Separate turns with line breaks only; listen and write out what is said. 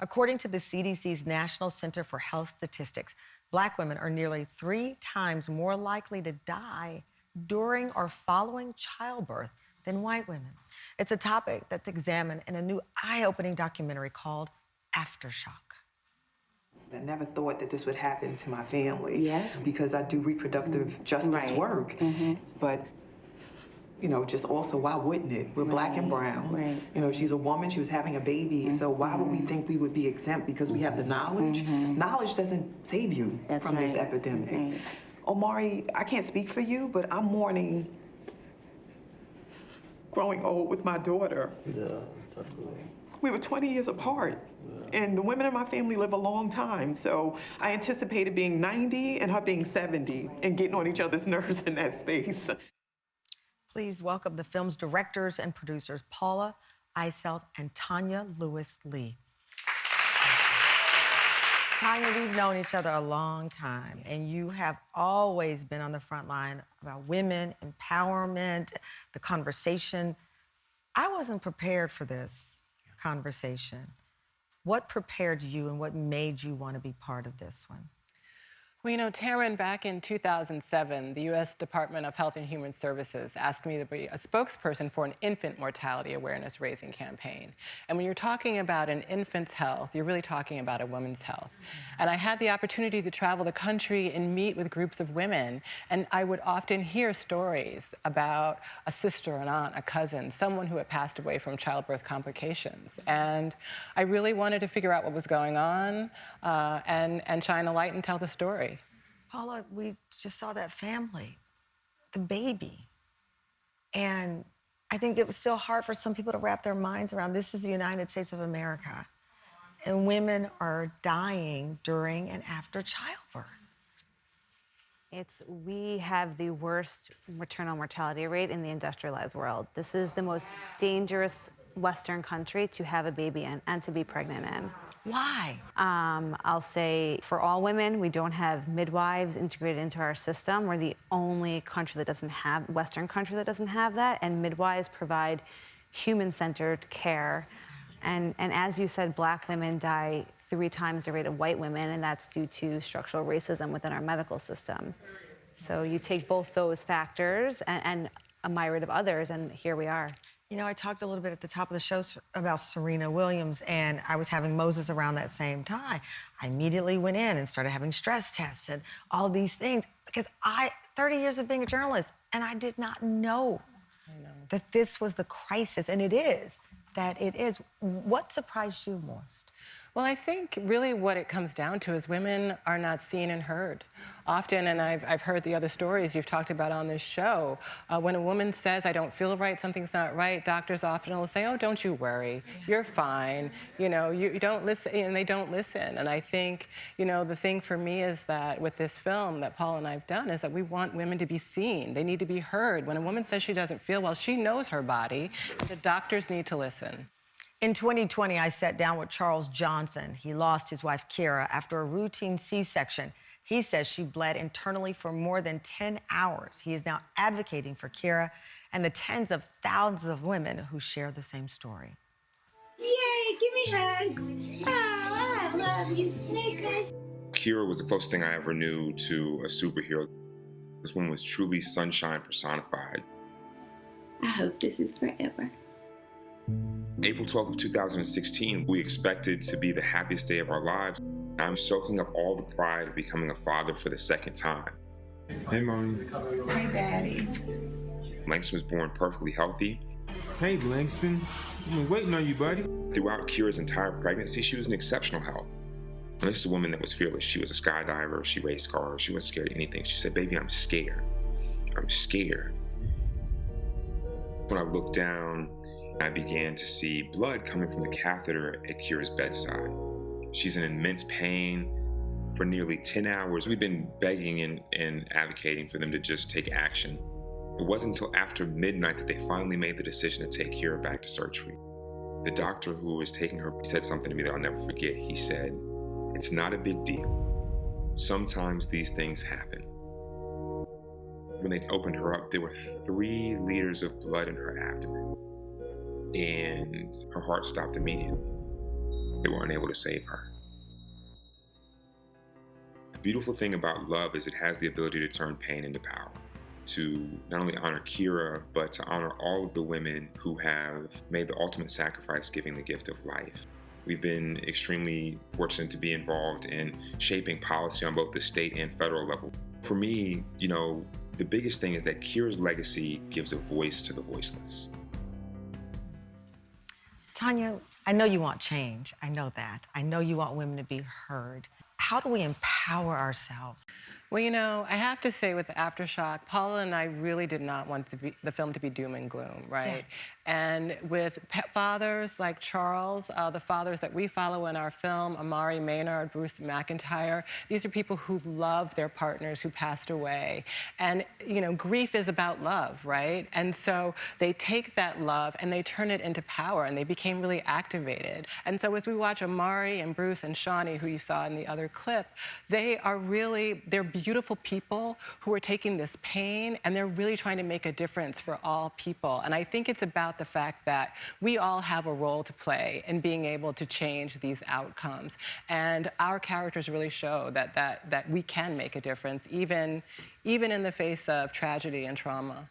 According to the CDC's National Center for Health Statistics, Black women are nearly 3 times more likely to die during or following childbirth than white women. It's a topic that's examined in a new eye-opening documentary called Aftershock.
I never thought that this would happen to my family.
Yes.
Because I do reproductive justice work. But, you know, just also, why wouldn't it? We're Black and brown. You know, she's a woman, she was having a baby, so why would we think we would be exempt because we have the knowledge? Knowledge doesn't save you from this epidemic. Omari, I can't speak for you, but I'm mourning growing old with my daughter. We were 20 years apart. And the women in my family live a long time, so I anticipated being 90 and her being 70 and getting on each other's nerves in that space.
Please welcome the film's directors and producers, Paula Eiselt and Tonya Lewis-Lee. Tonya, we've known each other a long time, and you have always been on the front line about women, empowerment, the conversation. I wasn't prepared for this conversation. What prepared you and what made you want to be part of this one?
Well, you know, Tamron, back in 2007, the U.S. Department of Health and Human Services asked me to be a spokesperson for an infant mortality awareness raising campaign. And when you're talking about an infant's health, you're really talking about a woman's health. And I had the opportunity to travel the country and meet with groups of women, and I would often hear stories about a sister, an aunt, a cousin, someone who had passed away from childbirth complications. And I really wanted to figure out what was going on and shine a light and tell the story.
Paula, we just saw that family, the baby. And I think it was still hard for some people to wrap their minds around this is the United States of America. And women are dying during and after childbirth.
We have the worst maternal mortality rate in the industrialized world. This is the most dangerous Western country to have a baby in and to be pregnant in.
Why?
I'll say for all women, we don't have midwives integrated into our system. We're the only country that doesn't have, Western country that doesn't have that, and midwives provide human-centered care. And as you said, Black women die 3 times the rate of white women, and that's due to structural racism within our medical system. So you take both those factors and a myriad of others, and here we are.
You know, I talked a little bit at the top of the show about Serena Williams, and I was having Moses around that same time. I immediately went in and started having stress tests and all of these things because 30 years of being a journalist, and I did not know that this was the crisis, and it is, that it is. What surprised you most?
Well, I think really what it comes down to is women are not seen and heard. Often, and I've heard the other stories you've talked about on this show, when a woman says, I don't feel right, something's not right, doctors often will say, oh, don't you worry, you're fine. You know, you don't listen, and they don't listen. And I think, you know, the thing for me is that with this film that Paul and I have done is that we want women to be seen. They need to be heard. When a woman says she doesn't feel well, she knows her body, and the doctors need to listen.
In 2020, I sat down with Charles Johnson. He lost his wife, Kira, after a routine C-section. He says she bled internally for more than 10 hours. He is now advocating for Kira and the tens of thousands of women who share the same story.
Yay, give me hugs. Oh, I love you, Snickers.
Kira was the closest thing I ever knew to a superhero. This one was truly sunshine personified.
I hope this is forever.
April 12th of 2016, we expected to be the happiest day of our lives. I'm soaking up all the pride of becoming a father for the second time.
Hey, Mommy.
Hey, Daddy.
Langston was born perfectly healthy.
Hey, Langston. I've been waiting on you, buddy.
Throughout Kira's entire pregnancy, she was in exceptional health. And this is a woman that was fearless. She was a skydiver. She raced cars. She wasn't scared of anything. She said, baby, I'm scared. I'm scared. When I looked down, I began to see blood coming from the catheter at Kira's bedside. She's in immense pain. For nearly 10 hours, we've been begging and advocating for them to just take action. It wasn't until after midnight that they finally made the decision to take Kira back to surgery. The doctor who was taking her said something to me that I'll never forget. He said, it's not a big deal. Sometimes these things happen. When they opened her up, there were 3 liters of blood in her abdomen. And her heart stopped immediately. They were unable to save her. The beautiful thing about love is it has the ability to turn pain into power, to not only honor Kira, but to honor all of the women who have made the ultimate sacrifice giving the gift of life. We've been extremely fortunate to be involved in shaping policy on both the state and federal level. For me, the biggest thing is that Kira's legacy gives a voice to the voiceless.
Tonya, I know you want change. I know that. I know you want women to be heard. How do we empower ourselves?
Well, I have to say with the Aftershock, Paula and I really did not want the film to be doom and gloom, right?
Yeah.
And with fathers like Charles, the fathers that we follow in our film, Amari Maynard, Bruce McIntyre, these are people who love their partners who passed away. And, grief is about love, right? And so they take that love and they turn it into power, and they became really activated. And so as we watch Amari and Bruce and Shawnee, who you saw in the other clip, they're beautiful people who are taking this pain and they're really trying to make a difference for all people. And I think it's about the fact that we all have a role to play in being able to change these outcomes. And our characters really show that we can make a difference, even in the face of tragedy and trauma.